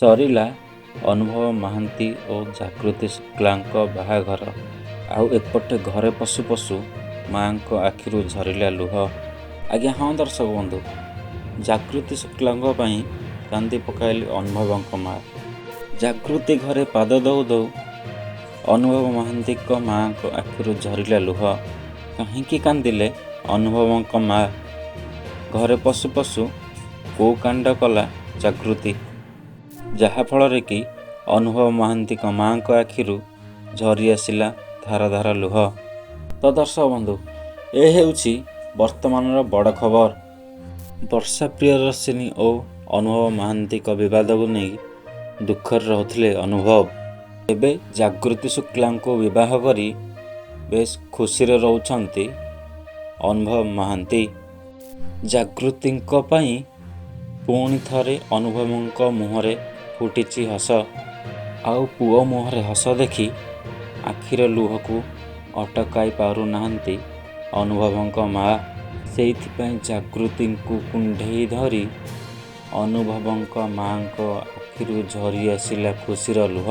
ସରିଲା ଅନୁଭବ ମହାନ୍ତି ଓ ଜାଗୃତି ଶୁକ୍ଲାଙ୍କ ବାହାଘର। ଆଉ ଏପଟେ ଘରେ ପଶୁ ପଶୁ ମାଆଙ୍କ ଆଖିରୁ ଝରିଲା ଲୁହ। ଆଜ୍ଞା ହଁ ଦର୍ଶକ ବନ୍ଧୁ, ଜାଗୃତି ଶୁକ୍ଲାଙ୍କ ପାଇଁ କାନ୍ଦି ପକାଇଲେ ଅନୁଭବଙ୍କ ମା। ଜାଗୃତି ଘରେ ପାଦ ଦଉ ଦଉ ଅନୁଭବ ମହାନ୍ତିଙ୍କ ମାଆଙ୍କ ଆଖିରୁ ଝରିଲା ଲୁହ। କାହିଁକି କାନ୍ଦିଲେ ଅନୁଭବଙ୍କ ମା? ଘରେ ପଶୁ ପଶୁ କୋଉ କାଣ୍ଡ କଲା ଜାଗୃତି, ଯାହାଫଳରେ କି ଅନୁଭବ ମହାନ୍ତିଙ୍କ ମାଆଙ୍କ ଆଖିରୁ ଝରି ଆସିଲା ଧାର ଧାର ଲୁହ। ତ ଦର୍ଶକ ବନ୍ଧୁ, ଏ ହେଉଛି ବର୍ତ୍ତମାନର ବଡ଼ ଖବର। ବର୍ଷା ପ୍ରିୟଦର୍ଶିନୀ ଓ ଅନୁଭବ ମହାନ୍ତିଙ୍କ ବିବାଦକୁ ନେଇ ଦୁଃଖରେ ରହୁଥିଲେ ଅନୁଭବ। ଏବେ ଜାଗୃତି ଶୁକ୍ଲାଙ୍କୁ ବିବାହ କରି ବେଶ୍ ଖୁସିରେ ରହୁଛନ୍ତି ଅନୁଭବ ମହାନ୍ତି। ଜାଗୃତିଙ୍କ ପାଇଁ ପୁଣି ଥରେ ଅନୁଭବଙ୍କ ମୁହଁରେ ଫୁଟିଛି ହସ। ଆଉ ପୁଅ ମୁହଁରେ ହସ ଦେଖି ଆଖିର ଲୁହକୁ ଅଟକାଇ ପାରୁନାହାନ୍ତି ଅନୁଭବଙ୍କ ମା। ସେଇଥିପାଇଁ ଜାଗୃତିଙ୍କୁ କୁଣ୍ଢେଇ ଧରି ଅନୁଭବଙ୍କ ମାଆଙ୍କ ଆଖିରୁ ଝରି ଆସିଲା ଖୁସିର ଲୁହ।